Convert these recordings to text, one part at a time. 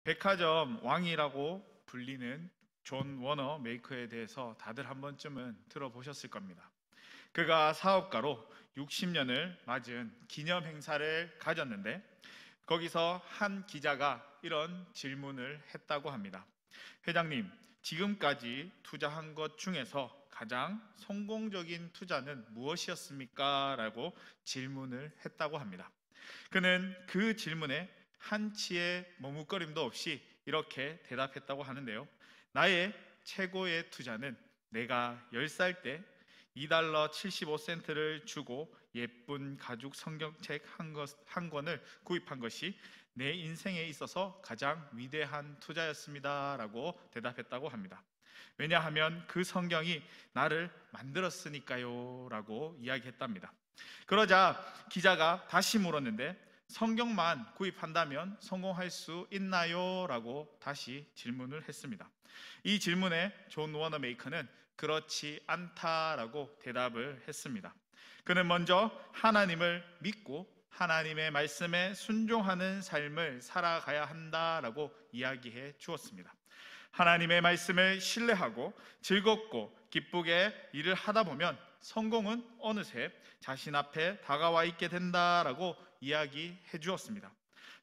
백화점 왕이라고 불리는 존 워너 메이커에 대해서 다들 한 번쯤은 들어보셨을 겁니다. 그가 사업가로 60년을 맞은 기념 행사를 가졌는데 거기서 한 기자가 이런 질문을 했다고 합니다. 회장님, 지금까지 투자한 것 중에서 가장 성공적인 투자는 무엇이었습니까? 라고 질문을 했다고 합니다. 그는 그 질문에 한치의 머뭇거림도 없이 이렇게 대답했다고 하는데요. 나의 최고의 투자는 내가 10살 때 $2 75센트를 주고 예쁜 가죽 성경책 한 권을 구입한 것이 내 인생에 있어서 가장 위대한 투자였습니다 라고 대답했다고 합니다. 왜냐하면 그 성경이 나를 만들었으니까요 라고 이야기했답니다. 그러자 기자가 다시 물었는데 성경만 구입한다면 성공할 수 있나요? 라고 다시 질문을 했습니다. 이 질문에 존 워너 메이커는 그렇지 않다라고 대답을 했습니다. 그는 먼저 하나님을 믿고 하나님의 말씀에 순종하는 삶을 살아가야 한다라고 이야기해 주었습니다. 하나님의 말씀을 신뢰하고 즐겁고 기쁘게 일을 하다 보면 성공은 어느새 자신 앞에 다가와 있게 된다라고 이야기해 주었습니다.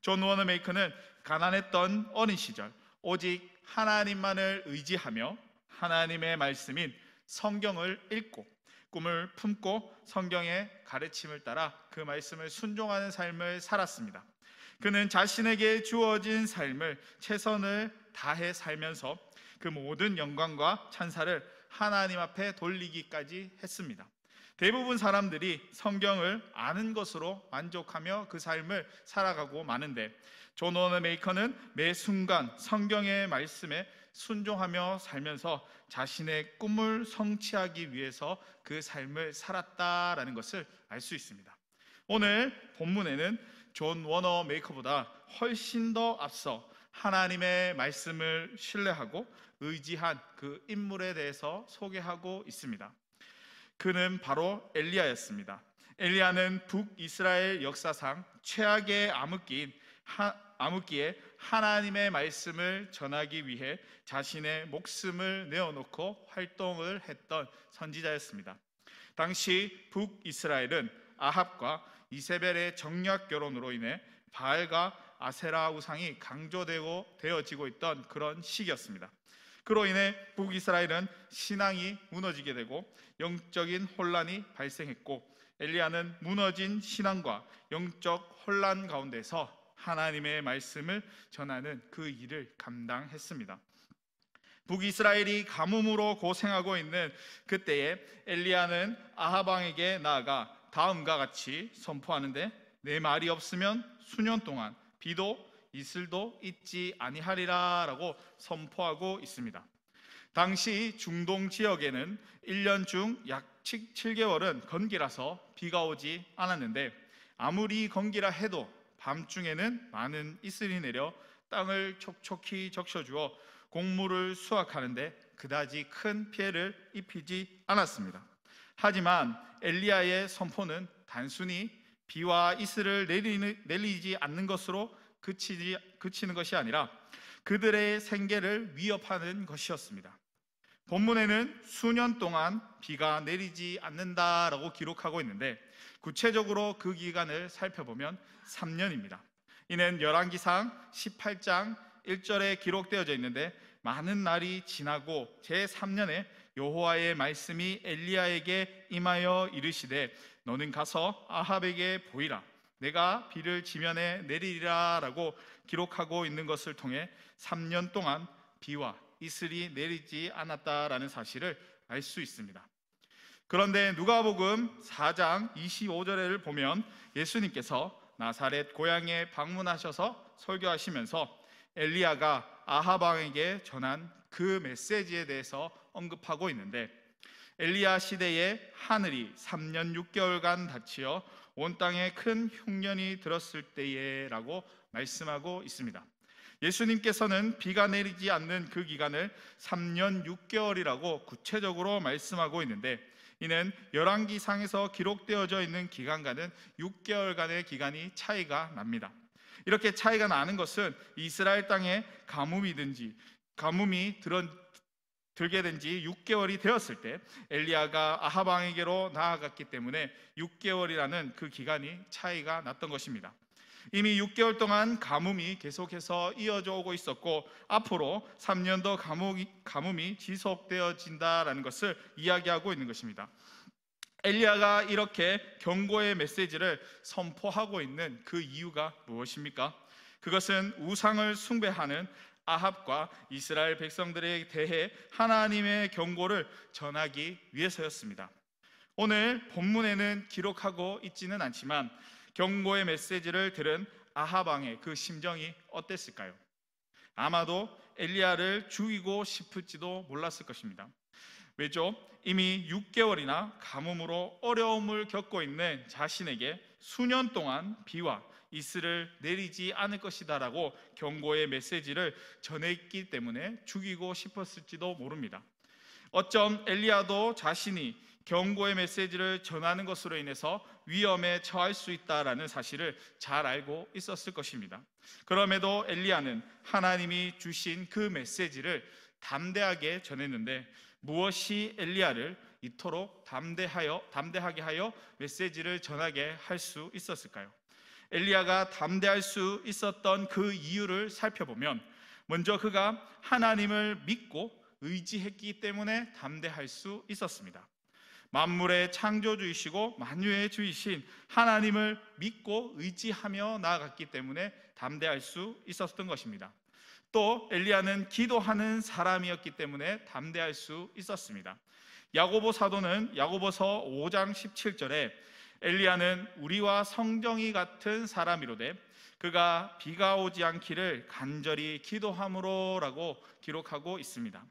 존 워너 메이커는 가난했던 어린 시절 오직 하나님만을 의지하며 하나님의 말씀인 성경을 읽고 꿈을 품고 성경의 가르침을 따라 그 말씀을 순종하는 삶을 살았습니다. 그는 자신에게 주어진 삶을 최선을 다해 살면서 그 모든 영광과 찬사를 하나님 앞에 돌리기까지 했습니다. 대부분 사람들이 성경을 아는 것으로 만족하며 그 삶을 살아가고 마는데 존 워너 메이커는 매 순간 성경의 말씀에 순종하며 살면서 자신의 꿈을 성취하기 위해서 그 삶을 살았다라는 것을 알 수 있습니다. 오늘 본문에는 존 워너 메이커보다 훨씬 더 앞서 하나님의 말씀을 신뢰하고 의지한 그 인물에 대해서 소개하고 있습니다. 그는 바로 엘리야였습니다. 엘리야는 북이스라엘 역사상 최악의 암흑기에 하나님의 말씀을 전하기 위해 자신의 목숨을 내어놓고 활동을 했던 선지자였습니다. 당시 북이스라엘은 아합과 이세벨의 정략 결혼으로 인해 바알과 아세라 우상이 되어지고 있던 그런 시기였습니다. 그로 인해 북이스라엘은 신앙이 무너지게 되고 영적인 혼란이 발생했고 엘리야는 무너진 신앙과 영적 혼란 가운데서 하나님의 말씀을 전하는 그 일을 감당했습니다. 북이스라엘이 가뭄으로 고생하고 있는 그때에 엘리야는 아합 왕에게 나아가 다음과 같이 선포하는데 내 말이 없으면 수년 동안 비도 이슬도 있지 아니하리라 라고 선포하고 있습니다. 당시 중동 지역에는 1년 중 약 7개월은 건기라서 비가 오지 않았는데 아무리 건기라 해도 밤중에는 많은 이슬이 내려 땅을 촉촉히 적셔주어 곡물을 수확하는데 그다지 큰 피해를 입히지 않았습니다. 하지만 엘리야의 선포는 단순히 비와 이슬을 내리지 않는 것으로 그치는 것이 아니라 그들의 생계를 위협하는 것이었습니다. 본문에는 수년 동안 비가 내리지 않는다라고 기록하고 있는데 구체적으로 그 기간을 살펴보면 3년입니다. 이는 열왕기상 18장 1절에 기록되어져 있는데 많은 날이 지나고 제3년에 여호와의 말씀이 엘리야에게 임하여 이르시되 너는 가서 아합에게 보이라 내가 비를 지면에 내리리라 라고 기록하고 있는 것을 통해 3년 동안 비와 이슬이 내리지 않았다라는 사실을 알 수 있습니다. 그런데 누가복음 4장 25절을 보면 예수님께서 나사렛 고향에 방문하셔서 설교하시면서 엘리야가 아합 왕에게 전한 그 메시지에 대해서 언급하고 있는데 엘리야 시대에 하늘이 3년 6개월간 닫히어 온 땅에 큰 흉년이 들었을 때에 라고 말씀하고 있습니다. 예수님께서는 비가 내리지 않는 그 기간을 3년 6개월이라고 구체적으로 말씀하고 있는데 이는 열왕기상에서 기록되어져 있는 기간과는 6개월간의 기간이 차이가 납니다. 이렇게 차이가 나는 것은 이스라엘 땅에 가뭄이 들게 된 지 6개월이 되었을 때 엘리야가 아합 왕에게로 나아갔기 때문에 6개월이라는 그 기간이 차이가 났던 것입니다. 이미 6개월 동안 가뭄이 계속해서 이어져 오고 있었고 앞으로 3년 더 가뭄이 지속되어진다라는 것을 이야기하고 있는 것입니다. 엘리야가 이렇게 경고의 메시지를 선포하고 있는 그 이유가 무엇입니까? 그것은 우상을 숭배하는 아합과 이스라엘 백성들에 대해 하나님의 경고를 전하기 위해서였습니다. 오늘 본문에는 기록하고 있지는 않지만 경고의 메시지를 들은 아합 왕의 그 심정이 어땠을까요? 아마도 엘리야를 죽이고 싶을지도 몰랐을 것입니다. 왜죠? 이미 6개월이나 가뭄으로 어려움을 겪고 있는 자신에게 수년 동안 비와 이슬을 내리지 않을 것이다라고 경고의 메시지를 전했기 때문에 죽이고 싶었을지도 모릅니다. 어쩜 엘리야도 자신이 경고의 메시지를 전하는 것으로 인해서 위험에 처할 수 있다라는 사실을 잘 알고 있었을 것입니다. 그럼에도 엘리야는 하나님이 주신 그 메시지를 담대하게 전했는데 무엇이 엘리야를 이토록 담대하게 하여 메시지를 전하게 할 수 있었을까요? 엘리야가 담대할 수 있었던 그 이유를 살펴보면 먼저 그가 하나님을 믿고 의지했기 때문에 담대할 수 있었습니다. 만물의 창조주이시고 만유의 주이신 하나님을 믿고 의지하며 나아갔기 때문에 담대할 수 있었던 것입니다. 또 엘리야는 기도하는 사람이었기 때문에 담대할 수 있었습니다. 야고보 사도는 야고보서 5장 17절에 엘리야는 우리와 성정이 같은 사람이로되 그가 비가 오지 않기를 간절히 기도함으로라고 기록하고 있습니다.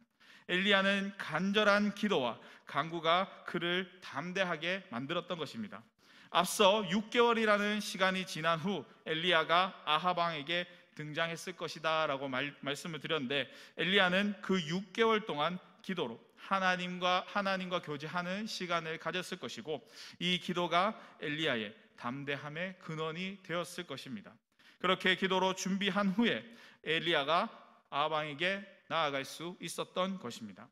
엘리야는 간절한 기도와 간구가 그를 담대하게 만들었던 것입니다. 앞서 6개월이라는 시간이 지난 후 엘리야가 아합 왕에게 등장했을 것이다 라고 말씀을 드렸는데 엘리야는 그 6개월 동안 기도로 하나님과 교제하는 시간을 가졌을 것이고 이 기도가 엘리야의 담대함의 근원이 되었을 것입니다. 그렇게 기도로 준비한 후에 엘리야가 아합 왕에게 나아갈 수 있었던 것입니다.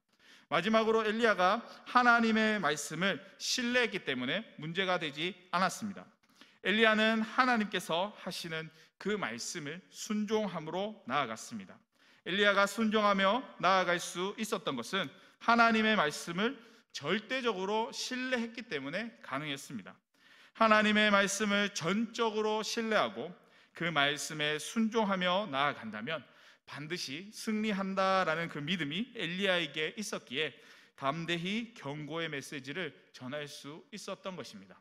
마지막으로 엘리야가 하나님의 말씀을 신뢰했기 때문에 문제가 되지 않았습니다. 엘리야는 하나님께서 하시는 그 말씀을 순종함으로 나아갔습니다. 엘리야가 순종하며 나아갈 수 있었던 것은 하나님의 말씀을 절대적으로 신뢰했기 때문에 가능했습니다. 하나님의 말씀을 전적으로 신뢰하고 그 말씀에 순종하며 나아간다면 반드시 승리한다라는 그 믿음이 엘리야에게 있었기에 담대히 경고의 메시지를 전할 수 있었던 것입니다.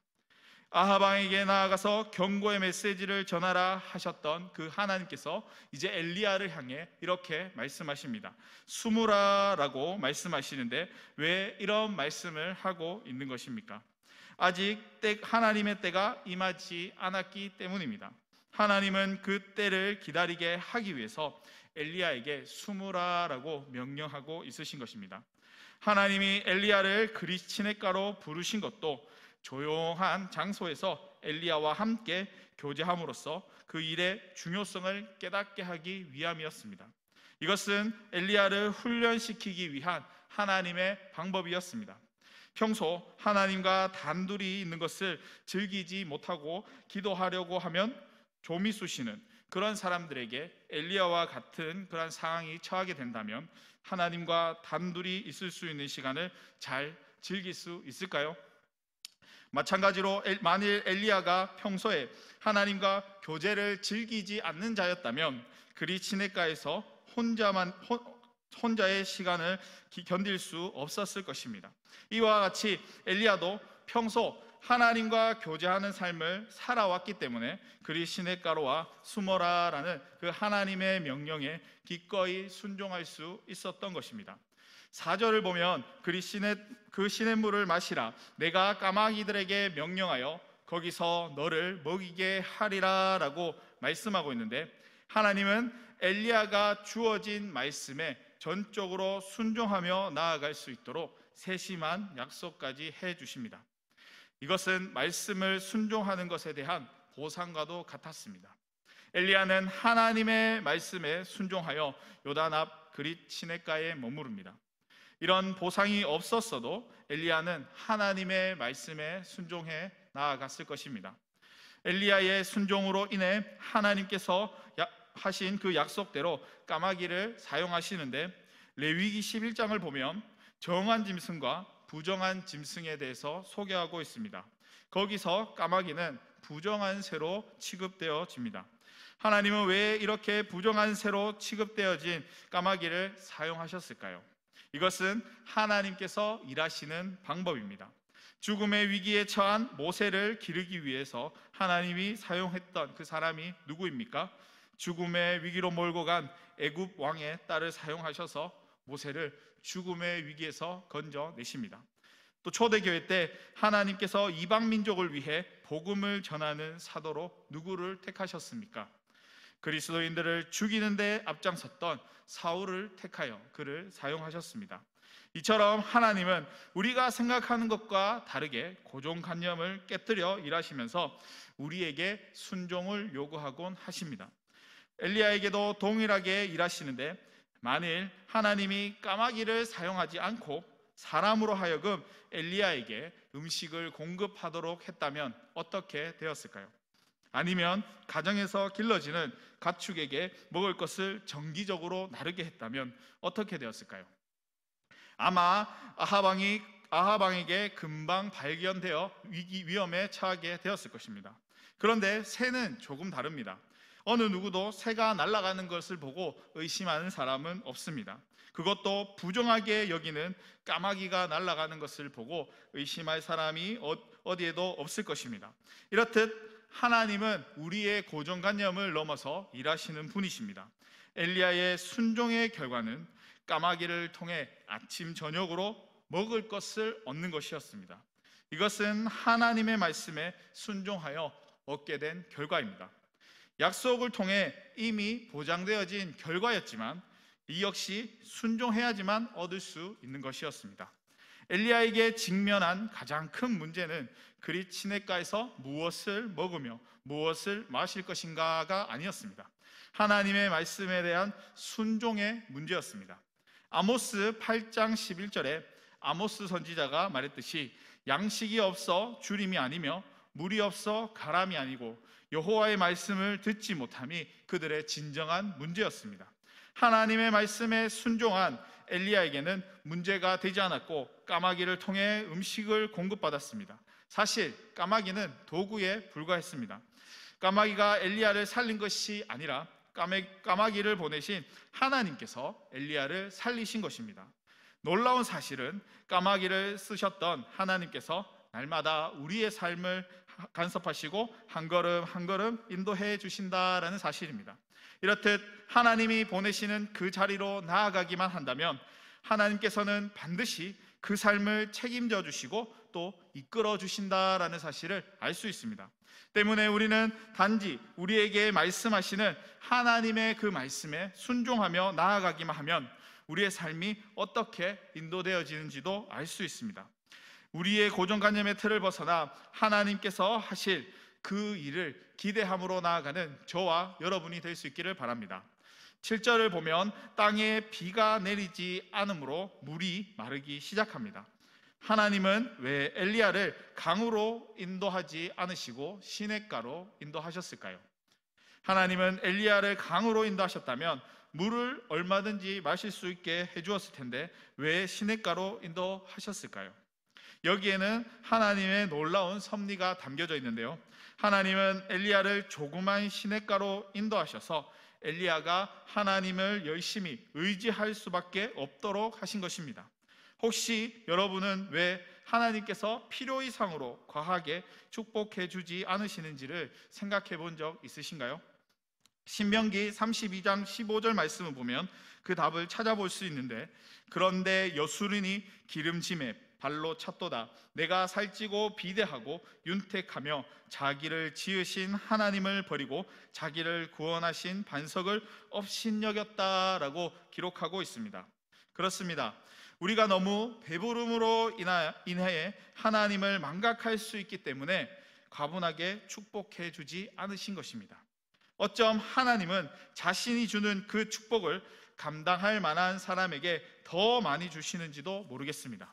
아합 왕에게 나아가서 경고의 메시지를 전하라 하셨던 그 하나님께서 이제 엘리야를 향해 이렇게 말씀하십니다. 숨으라라고 말씀하시는데 왜 이런 말씀을 하고 있는 것입니까? 아직 하나님의 때가 임하지 않았기 때문입니다. 하나님은 그 때를 기다리게 하기 위해서 엘리야에게 숨으라라고 명령하고 있으신 것입니다. 하나님이 엘리야를 그리시네가로 부르신 것도 조용한 장소에서 엘리야와 함께 교제함으로써 그 일의 중요성을 깨닫게 하기 위함이었습니다. 이것은 엘리야를 훈련시키기 위한 하나님의 방법이었습니다. 평소 하나님과 단둘이 있는 것을 즐기지 못하고 기도하려고 하면 좀이 쑤시는 그런 사람들에게 엘리야와 같은 그런 상황이 처하게 된다면 하나님과 단둘이 있을 수 있는 시간을 잘 즐길 수 있을까요? 마찬가지로 만일 엘리야가 평소에 하나님과 교제를 즐기지 않는 자였다면 그리 시냇가에서 혼자의 시간을 견딜 수 없었을 것입니다. 이와 같이 엘리야도 평소 하나님과 교제하는 삶을 살아왔기 때문에 그리 시냇가로 와 숨어라라는 그 하나님의 명령에 기꺼이 순종할 수 있었던 것입니다. 4절을 보면 그 시냇물을 마시라 내가 까마귀들에게 명령하여 거기서 너를 먹이게 하리라 라고 말씀하고 있는데 하나님은 엘리야가 주어진 말씀에 전적으로 순종하며 나아갈 수 있도록 세심한 약속까지 해주십니다. 이것은 말씀을 순종하는 것에 대한 보상과도 같았습니다. 엘리야는 하나님의 말씀에 순종하여 요단 앞 그릿 시냇가에 머무릅니다. 이런 보상이 없었어도 엘리야는 하나님의 말씀에 순종해 나아갔을 것입니다. 엘리야의 순종으로 인해 하나님께서 하신 그 약속대로 까마귀를 사용하시는데, 레위기 11장을 보면 정한 짐승과 부정한 짐승에 대해서 소개하고 있습니다. 거기서 까마귀는 부정한 새로 취급되어집니다. 하나님은 왜 이렇게 부정한 새로 취급되어진 까마귀를 사용하셨을까요? 이것은 하나님께서 일하시는 방법입니다. 죽음의 위기에 처한 모세를 기르기 위해서 하나님이 사용했던 그 사람이 누구입니까? 죽음의 위기로 몰고 간 애굽 왕의 딸을 사용하셔서 모세를 죽음의 위기에서 건져내십니다. 또 초대교회 때 하나님께서 이방 민족을 위해 복음을 전하는 사도로 누구를 택하셨습니까? 그리스도인들을 죽이는 데 앞장섰던 사울을 택하여 그를 사용하셨습니다. 이처럼 하나님은 우리가 생각하는 것과 다르게 고정관념을 깨뜨려 일하시면서 우리에게 순종을 요구하곤 하십니다. 엘리야에게도 동일하게 일하시는데, 만일 하나님이 까마귀를 사용하지 않고 사람으로 하여금 엘리야에게 음식을 공급하도록 했다면 어떻게 되었을까요? 아니면 가정에서 길러지는 가축에게 먹을 것을 정기적으로 나르게 했다면 어떻게 되었을까요? 아마 아하방에게 금방 발견되어 위험에 처하게 되었을 것입니다. 그런데 새는 조금 다릅니다. 어느 누구도 새가 날아가는 것을 보고 의심하는 사람은 없습니다. 그것도 부정하게 여기는 까마귀가 날아가는 것을 보고 의심할 사람이 어디에도 없을 것입니다. 이렇듯 하나님은 우리의 고정관념을 넘어서 일하시는 분이십니다. 엘리야의 순종의 결과는 까마귀를 통해 아침 저녁으로 먹을 것을 얻는 것이었습니다. 이것은 하나님의 말씀에 순종하여 얻게 된 결과입니다. 약속을 통해 이미 보장되어진 결과였지만 이 역시 순종해야지만 얻을 수 있는 것이었습니다. 엘리야에게 직면한 가장 큰 문제는 그릿 시냇가에서 무엇을 먹으며 무엇을 마실 것인가가 아니었습니다. 하나님의 말씀에 대한 순종의 문제였습니다. 아모스 8장 11절에 아모스 선지자가 말했듯이 양식이 없어 주림이 아니며 물이 없어 가람이 아니고 여호와의 말씀을 듣지 못함이 그들의 진정한 문제였습니다. 하나님의 말씀에 순종한 엘리야에게는 문제가 되지 않았고 까마귀를 통해 음식을 공급받았습니다. 사실 까마귀는 도구에 불과했습니다. 까마귀가 엘리야를 살린 것이 아니라 까마귀를 보내신 하나님께서 엘리야를 살리신 것입니다. 놀라운 사실은 까마귀를 쓰셨던 하나님께서 날마다 우리의 삶을 간섭하시고 한 걸음 한 걸음 인도해 주신다라는 사실입니다. 이렇듯 하나님이 보내시는 그 자리로 나아가기만 한다면 하나님께서는 반드시 그 삶을 책임져 주시고 또 이끌어 주신다라는 사실을 알 수 있습니다. 때문에 우리는 단지 우리에게 말씀하시는 하나님의 그 말씀에 순종하며 나아가기만 하면 우리의 삶이 어떻게 인도되어지는지도 알 수 있습니다. 우리의 고정관념의 틀을 벗어나 하나님께서 하실 그 일을 기대함으로 나아가는 저와 여러분이 될 수 있기를 바랍니다. 7절을 보면 땅에 비가 내리지 않으므로 물이 마르기 시작합니다. 하나님은 왜 엘리야를 강으로 인도하지 않으시고 시냇가로 인도하셨을까요? 하나님은 엘리야를 강으로 인도하셨다면 물을 얼마든지 마실 수 있게 해주었을 텐데 왜 시냇가로 인도하셨을까요? 여기에는 하나님의 놀라운 섭리가 담겨져 있는데요, 하나님은 엘리야를 조그만 시냇가로 인도하셔서 엘리야가 하나님을 열심히 의지할 수밖에 없도록 하신 것입니다. 혹시 여러분은 왜 하나님께서 필요 이상으로 과하게 축복해 주지 않으시는지를 생각해 본 적 있으신가요? 신명기 32장 15절 말씀을 보면 그 답을 찾아볼 수 있는데, 그런데 여수린이 기름짐에 발로 찼도다. 내가 살찌고 비대하고 윤택하며 자기를 지으신 하나님을 버리고 자기를 구원하신 반석을 업신여겼다라고 기록하고 있습니다. 그렇습니다. 우리가 너무 배부름으로 인해 하나님을 망각할 수 있기 때문에 과분하게 축복해 주지 않으신 것입니다. 어쩜 하나님은 자신이 주는 그 축복을 감당할 만한 사람에게 더 많이 주시는지도 모르겠습니다.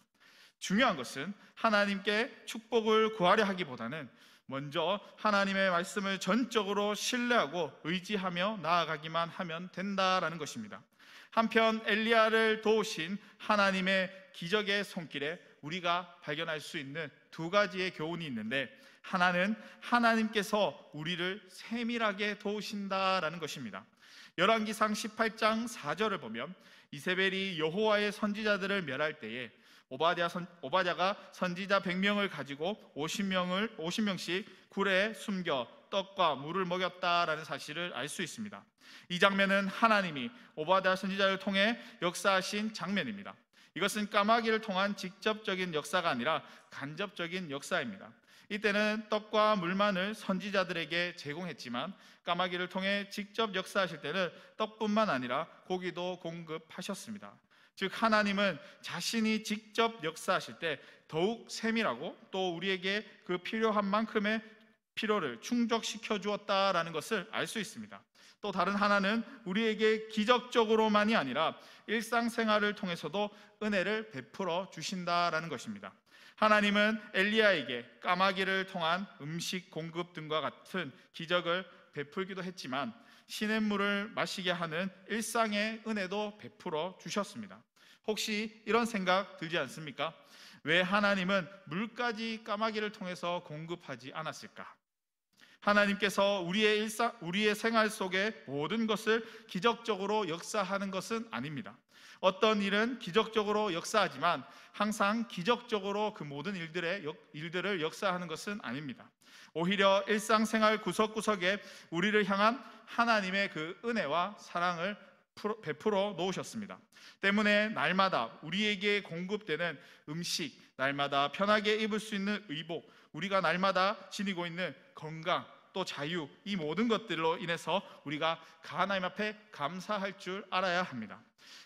중요한 것은 하나님께 축복을 구하려 하기보다는 먼저 하나님의 말씀을 전적으로 신뢰하고 의지하며 나아가기만 하면 된다라는 것입니다. 한편 엘리야를 도우신 하나님의 기적의 손길에 우리가 발견할 수 있는 두 가지의 교훈이 있는데, 하나는 하나님께서 우리를 세밀하게 도우신다라는 것입니다. 열왕기상 18장 4절을 보면 이세벨이 여호와의 선지자들을 멸할 때에 오바댜가 선지자 100명을 가지고 50명씩 굴에 숨겨 떡과 물을 먹였다라는 사실을 알 수 있습니다. 이 장면은 하나님이 오바댜 선지자를 통해 역사하신 장면입니다. 이것은 까마귀를 통한 직접적인 역사가 아니라 간접적인 역사입니다. 이때는 떡과 물만을 선지자들에게 제공했지만 까마귀를 통해 직접 역사하실 때는 떡뿐만 아니라 고기도 공급하셨습니다. 즉 하나님은 자신이 직접 역사하실 때 더욱 세밀하고 또 우리에게 그 필요한 만큼의 필요를 충족시켜 주었다라는 것을 알 수 있습니다. 또 다른 하나는 우리에게 기적적으로만이 아니라 일상생활을 통해서도 은혜를 베풀어 주신다라는 것입니다. 하나님은 엘리야에게 까마귀를 통한 음식 공급 등과 같은 기적을 베풀기도 했지만 시냇물을 마시게 하는 일상의 은혜도 베풀어 주셨습니다. 혹시 이런 생각 들지 않습니까? 왜 하나님은 물까지 까마귀를 통해서 공급하지 않았을까? 하나님께서 우리의 생활 속에 모든 것을 기적적으로 역사하는 것은 아닙니다. 어떤 일은 기적적으로 역사하지만 항상 기적적으로 그 모든 일들을 역사하는 것은 아닙니다. 오히려 일상생활 구석구석에 우리를 향한 하나님의 그 은혜와 사랑을 베풀어 놓으셨습니다. 때문에 날마다 우리에게 공급되는 음식, 날마다 편하게 입을 수 있는 의복, 우리가 날마다 지니고 있는 건강, 또 자유, 이 모든 것들로 인해서 우리가 하나님 앞에 감사할 줄 알아야 합니다.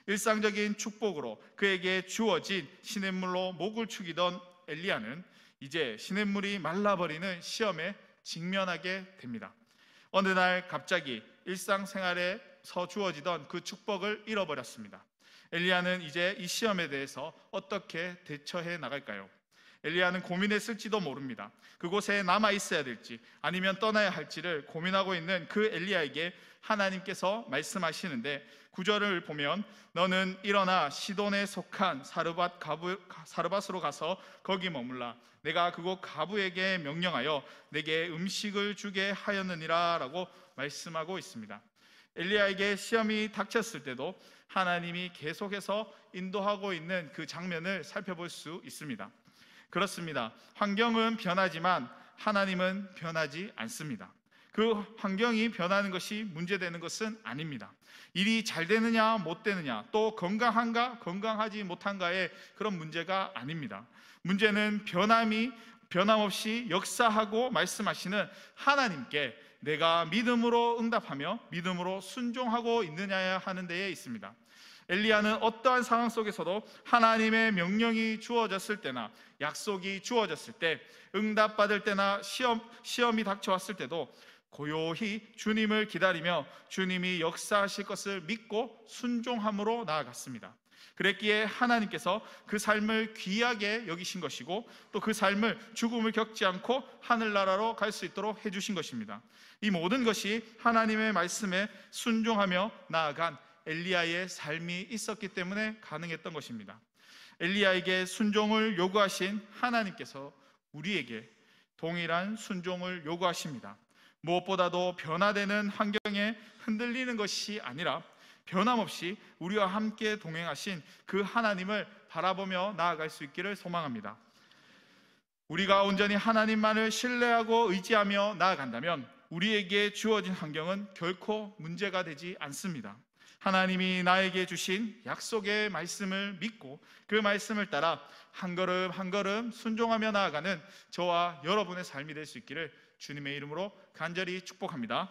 일상적인 축복으로 그에게 주어진 시냇물로 목을 축이던 엘리야는 이제 시냇물이 말라버리는 시험에 직면하게 됩니다. 어느 날 갑자기 일상생활에서 주어지던 그 축복을 잃어버렸습니다. 엘리야는 이제 이 시험에 대해서 어떻게 대처해 나갈까요? 엘리야는 고민했을지도 모릅니다. 그곳에 남아 있어야 될지 아니면 떠나야 할지를 고민하고 있는 그 엘리야에게 하나님께서 말씀하시는데 9절을 보면 너는 일어나 시돈에 속한 사르밧으로 가서 거기 머물라. 내가 그곳 가부에게 명령하여 내게 음식을 주게 하였느니라 라고 말씀하고 있습니다. 엘리야에게 시험이 닥쳤을 때도 하나님이 계속해서 인도하고 있는 그 장면을 살펴볼 수 있습니다. 그렇습니다. 환경은 변하지만 하나님은 변하지 않습니다. 그 환경이 변하는 것이 문제되는 것은 아닙니다. 일이 잘 되느냐 못 되느냐, 또 건강한가 건강하지 못한가의 그런 문제가 아닙니다. 문제는 변함없이 역사하고 말씀하시는 하나님께 내가 믿음으로 응답하며 믿음으로 순종하고 있느냐 하는 데에 있습니다. 엘리야는 어떠한 상황 속에서도 하나님의 명령이 주어졌을 때나 약속이 주어졌을 때, 응답받을 때나 시험이 닥쳐왔을 때도 고요히 주님을 기다리며 주님이 역사하실 것을 믿고 순종함으로 나아갔습니다. 그랬기에 하나님께서 그 삶을 귀하게 여기신 것이고 또 그 삶을 죽음을 겪지 않고 하늘나라로 갈 수 있도록 해주신 것입니다. 이 모든 것이 하나님의 말씀에 순종하며 나아간 엘리야의 삶이 있었기 때문에 가능했던 것입니다. 엘리야에게 순종을 요구하신 하나님께서 우리에게 동일한 순종을 요구하십니다. 무엇보다도 변화되는 환경에 흔들리는 것이 아니라 변함없이 우리와 함께 동행하신 그 하나님을 바라보며 나아갈 수 있기를 소망합니다. 우리가 온전히 하나님만을 신뢰하고 의지하며 나아간다면 우리에게 주어진 환경은 결코 문제가 되지 않습니다. 하나님이 나에게 주신 약속의 말씀을 믿고 그 말씀을 따라 한 걸음 한 걸음 순종하며 나아가는 저와 여러분의 삶이 될 수 있기를 주님의 이름으로 간절히 축복합니다.